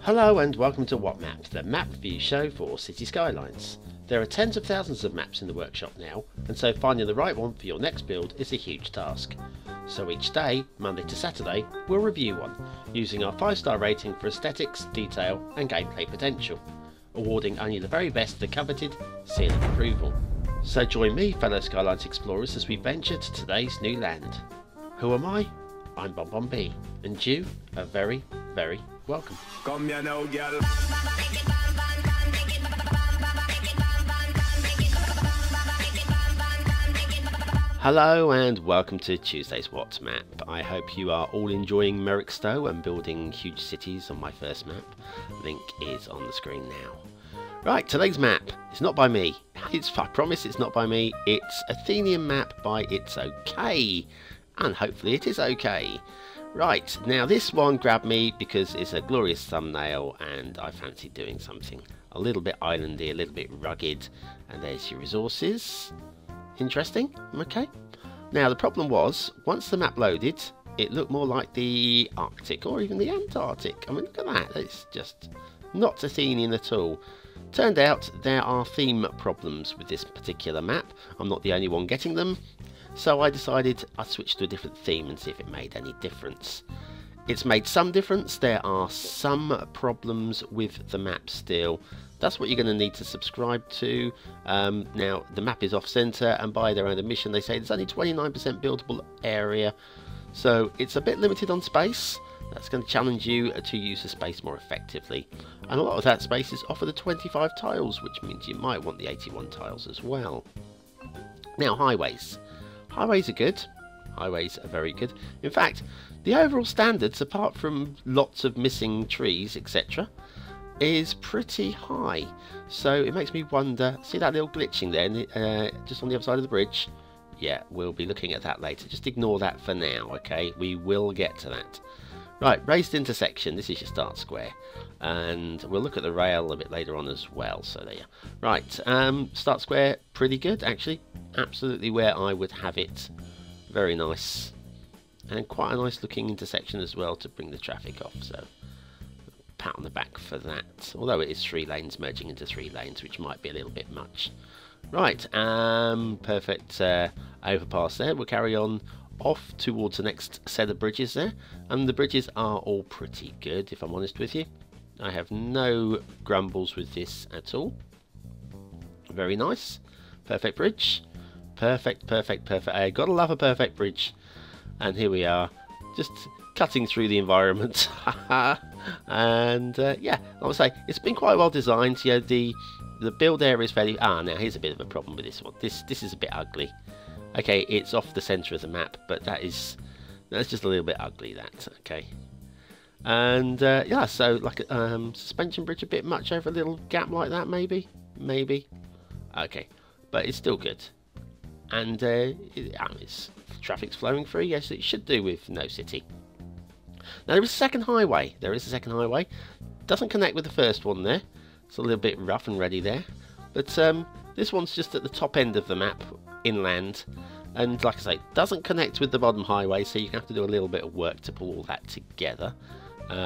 Hello and welcome to What Map, the map review show for Cities Skylines. There are tens of thousands of maps in the workshop now, and so finding the right one for your next build is a huge task. So each day, Monday to Saturday, we'll review one, using our 5-star rating for aesthetics, detail and gameplay potential, awarding only the very best the coveted seal of approval. So join me, fellow Skylines explorers, as we venture to today's new land. Who am I? I'm BonBonB, and you are very, very welcome. Come here now, girl. Hello and welcome to Tuesday's What Map. I hope you are all enjoying Merrickstowe and building huge cities on my first map. Link is on the screen now. Right, today's map is not by me. I promise it's not by me. It's Athenian Map by It's Okay. And hopefully it is okay. Right, now this one grabbed me because it's a glorious thumbnail and I fancy doing something a little bit islandy, a little bit rugged. And there's your resources. Interesting, okay. Now the problem was, once the map loaded, it looked more like the Arctic or even the Antarctic. I mean, look at that, it's just not Athenian at all. Turned out there are theme problems with this particular map. I'm not the only one getting them. So I decided I'd switch to a different theme and see if it made any difference. It's made some difference. There are some problems with the map still. That's what you're going to need to subscribe to. Now, the map is off-center, and by their own admission, they say there's only 29% buildable area. So it's a bit limited on space. That's going to challenge you to use the space more effectively. And a lot of that space is off of the 25 tiles, which means you might want the 81 tiles as well. Now, highways. Highways are good. Highways are very good. In fact, the overall standards, apart from lots of missing trees, etc., is pretty high. So it makes me wonder, see that little glitching there, just on the other side of the bridge? Yeah, we'll be looking at that later. Just ignore that for now, okay? We will get to that. Right, raised intersection. This is your start square. And we'll look at the rail a bit later on as well. So there you are. Right, start square, pretty good, actually. Absolutely where I would have it. Very nice. And quite a nice looking intersection as well to bring the traffic off. So pat on the back for that. Although it is 3 lanes merging into 3 lanes, which might be a little bit much. Right, perfect overpass there. We'll carry on off towards the next set of bridges there. And the bridges are all pretty good, if I'm honest with you. I have no grumbles with this at all. Very nice. Perfect bridge. Perfect, perfect, perfect. I gotta love a perfect bridge. And here we are, just cutting through the environment. And yeah, I would say it's been quite well designed. Yeah, the build area is fairly. Now here's a bit of a problem with this one. This is a bit ugly. Okay, it's off the centre of the map, but that's just a little bit ugly. That okay. And yeah, so like suspension bridge a bit much over a little gap like that, maybe. Okay, but it's still good. And it's traffic's flowing through. Yes, it should do with no city. Now there is a second highway. Doesn't connect with the first one there. It's a little bit rough and ready there. But this one's just at the top end of the map, inland. And like I say, doesn't connect with the bottom highway, so you have to do a little bit of work to pull all that together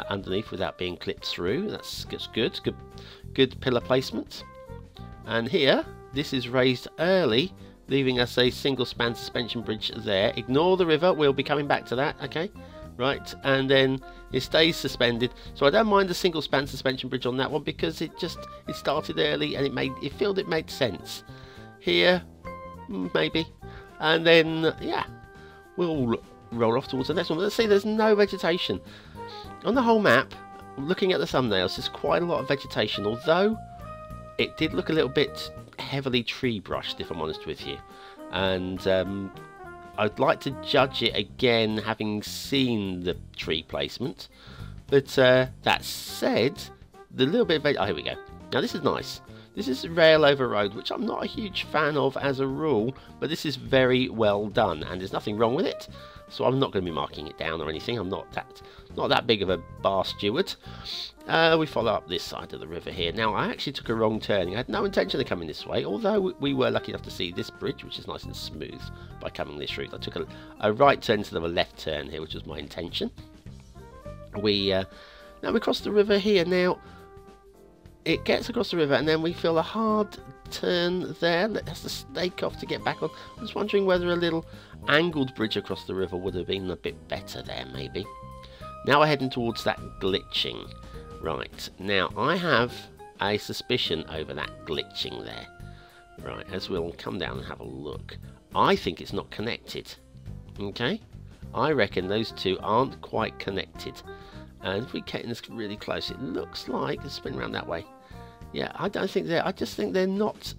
underneath without being clipped through. That's good pillar placement. And here, this is raised early, leaving us a single span suspension bridge there. Ignore the river, we'll be coming back to that, okay? Right, and then it stays suspended. So I don't mind the single span suspension bridge on that one because it started early and it felt it made sense. Here, maybe. And then, yeah, we'll roll off towards the next one. Let's see, there's no vegetation. On the whole map, looking at the thumbnails, there's quite a lot of vegetation, although it did look a little bit heavily tree brushed, if I'm honest with you. And I'd like to judge it again, having seen the tree placement. But that said, the little bit of here we go. Now this is nice. This is rail over road, which I'm not a huge fan of as a rule, but this is very well done, and there's nothing wrong with it. So I'm not going to be marking it down or anything. I'm not that big of a bar steward. We follow up this side of the river here. Now I actually took a wrong turning. I had no intention of coming this way, although we were lucky enough to see this bridge, which is nice and smooth, by coming this route. I took a right turn instead of a left turn here, which was my intention. We Now we cross the river here. Now it gets across the river and then we feel a hard turn there that has to stake off to get back on. I was wondering whether a little angled bridge across the river would have been a bit better there, maybe. Now we're heading towards that glitching. Right, now I have a suspicion over that glitching there. Right, as we'll come down and have a look. I think it's not connected. Okay? I reckon those two aren't quite connected. And if we get in this really close, it looks like it's spin around that way. Yeah, I don't think I just think they're not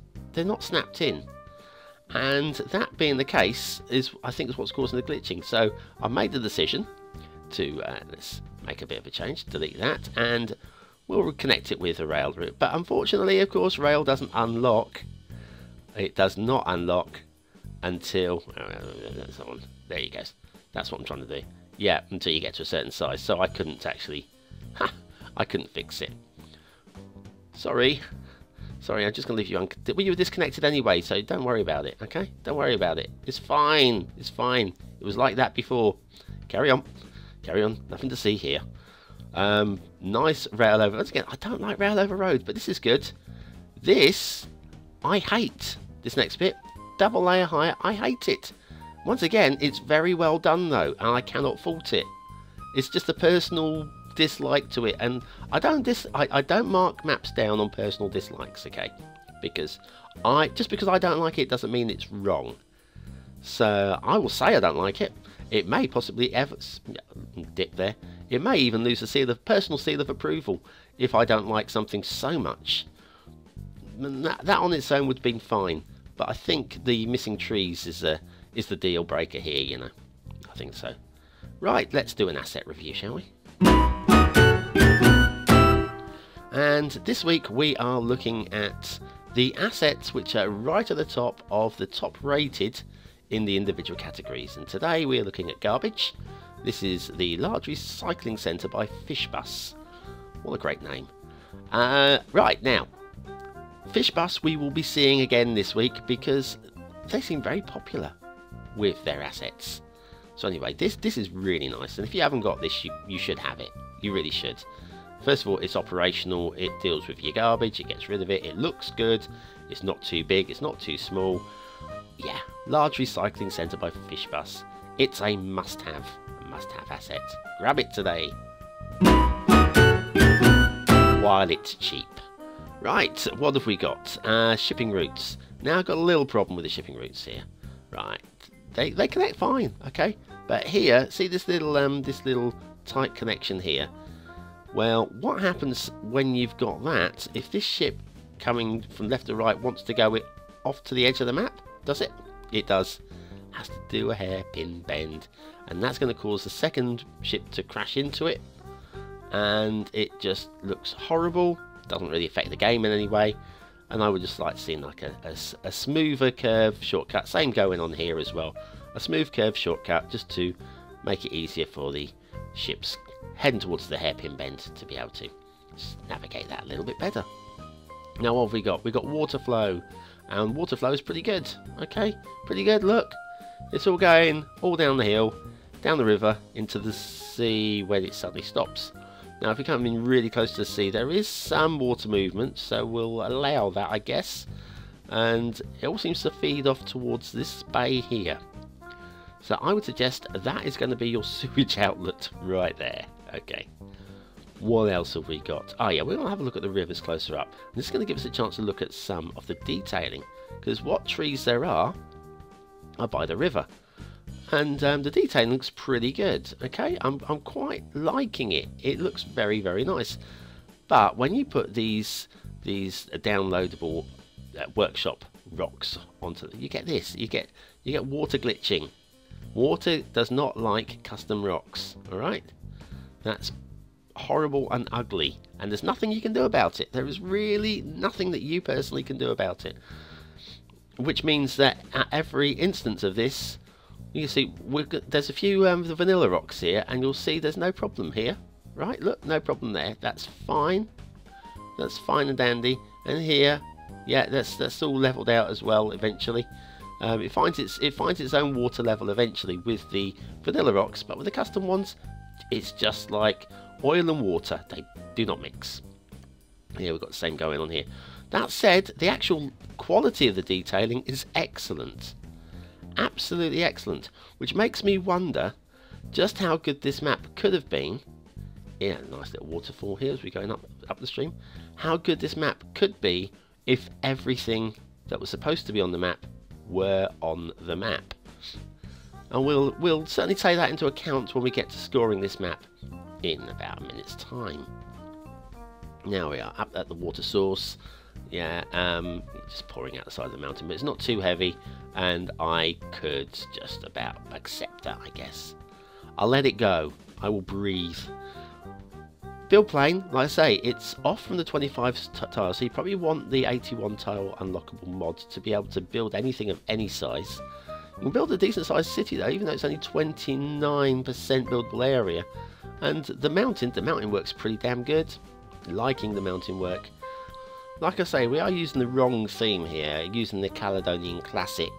snapped in. And that being the case I think is what's causing the glitching. So I made the decision to let's make a bit of a change, delete that, and we'll connect it with a rail route. But unfortunately, of course, rail doesn't unlock. It does not unlock until that's that one. There you go. That's what I'm trying to do. Yeah, until you get to a certain size. So I couldn't actually, I couldn't fix it. Sorry, I'm just gonna leave you well, you were disconnected anyway, so don't worry about it. Okay, don't worry about it. It's fine. It's fine. It was like that before. Carry on. Carry on. Nothing to see here. Nice rail over. Once again, I don't like rail over road, but this is good. This I hate. This next bit, double layer higher. I hate it. Once again, it's very well done though, and I cannot fault it. It's just a personal dislike to it, and I don't mark maps down on personal dislikes, okay? Because just because I don't like it doesn't mean it's wrong. So I will say I don't like it. It may possibly ever dip there. It may even lose the personal seal of approval if I don't like something so much. That on its own would have been fine, but I think the missing trees is the deal breaker here, you know. I think so. Right, let's do an asset review, shall we? And this week we are looking at the assets which are right at the top of the top rated in the individual categories. And today we are looking at garbage. This is the large recycling centre by Fishbus. What a great name. Right, now Fishbus we will be seeing again this week because they seem very popular with their assets. So anyway, this is really nice, and if you haven't got this, you should have it. You really should. First of all, it's operational. It deals with your garbage. It gets rid of it. It looks good. It's not too big. It's not too small. Yeah, large recycling centre by Fishbus. It's a must-have asset. Grab it today while it's cheap. Right, what have we got? Shipping routes. Now I've got a little problem with the shipping routes here. Right, they connect fine, okay, but here, see this little tight connection here. Well, what happens when you've got that? If this ship coming from left to right wants to go off to the edge of the map, does it? It does. Has to do a hairpin bend, and that's going to cause the second ship to crash into it, and it just looks horrible. Doesn't really affect the game in any way, and I would just like seeing like a smoother curve shortcut. Same going on here as well. A smooth curve shortcut just to make it easier for the ships heading towards the hairpin bend to be able to navigate that a little bit better. Now what have we got? We've got water flow, and water flow is pretty good. Okay, pretty good. Look, it's all going all down the hill, down the river, into the sea when it suddenly stops. Now if you come in really close to the sea, there is some water movement, so we'll allow that, I guess. And it all seems to feed off towards this bay here. So I would suggest that is going to be your sewage outlet right there. Okay. What else have we got? Oh yeah, we're going to have a look at the rivers closer up. And this is going to give us a chance to look at some of the detailing, because what trees there are by the river. And the detailing looks pretty good. Okay, I'm quite liking it. It looks very, very nice. But when you put these downloadable workshop rocks onto them, you get this. You get water glitching. Water does not like custom rocks. All right, that's horrible and ugly, and there's nothing you can do about it. There is really nothing that you personally can do about it. Which means that at every instance of this, you see there's a few the vanilla rocks here, and you'll see there's no problem here. Right, look, no problem there. That's fine. That's fine and dandy. And here, yeah, that's all leveled out as well eventually. It finds its own water level eventually with the vanilla rocks, but with the custom ones, it's just like Oil and water, they do not mix. Here we've got the same going on here. That said, the actual quality of the detailing is excellent. Absolutely excellent. Which makes me wonder just how good this map could have been. Yeah, nice little waterfall here as we're going up the stream. How good this map could be if everything that was supposed to be on the map were on the map. And we'll certainly take that into account when we get to scoring this map in about a minute's time. Now we are up at the water source. Yeah, just pouring out the side of the mountain, but it's not too heavy, and I could just about accept that, I guess. I'll let it go. I will breathe. Build plane, like I say, it's off from the 25 tiles, so you probably want the 81 tile unlockable mod to be able to build anything of any size. You can build a decent sized city though, even though it's only 29% buildable area. And the mountain works pretty damn good. Liking the mountain work. Like I say, we are using the wrong theme here, using the Caledonian Classic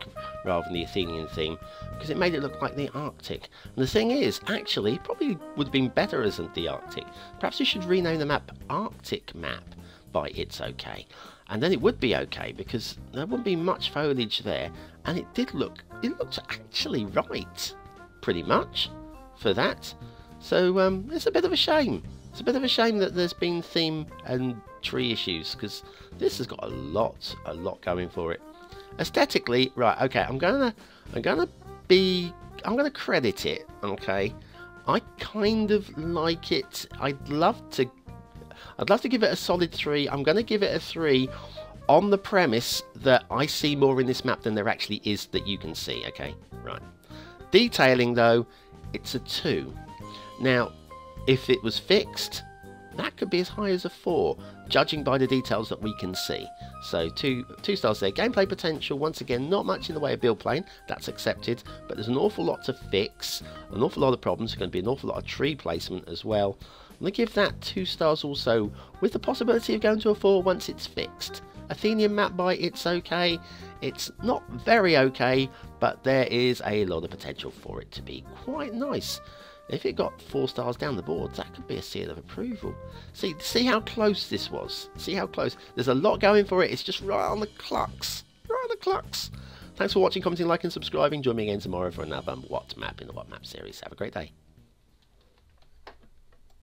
rather than the Athenian theme, because it made it look like the Arctic. And the thing is, actually, it probably would have been better as the Arctic. Perhaps you should rename the map Arctic Map by It's Okay. And then it would be okay, because there wouldn't be much foliage there, and it looked actually right, pretty much, for that. So it's a bit of a shame. It's a bit of a shame that there's been theme and tree issues, because this has got a lot going for it. Aesthetically, right? Okay, I'm gonna credit it. Okay, I kind of like it. I'd love to give it a solid 3. I'm gonna give it a 3 on the premise that I see more in this map than there actually is that you can see. Okay, right. Detailing though, it's a 2. Now, if it was fixed, that could be as high as a 4, judging by the details that we can see. So two stars there. Gameplay potential, once again, not much in the way of build plane, that's accepted, but there's an awful lot to fix, an awful lot of problems. There's going to be an awful lot of tree placement as well. I'm going to give that 2 stars also, with the possibility of going to a 4 once it's fixed. Athenian Map by It's Okay. It's not very okay, but there is a lot of potential for it to be quite nice. If it got 4 stars down the board, that could be a seal of approval. See how close this was? See how close? There's a lot going for it. It's just right on the clucks. Right on the clucks. Thanks for watching, commenting, liking, subscribing. Join me again tomorrow for another What Map in the What Map series. Have a great day.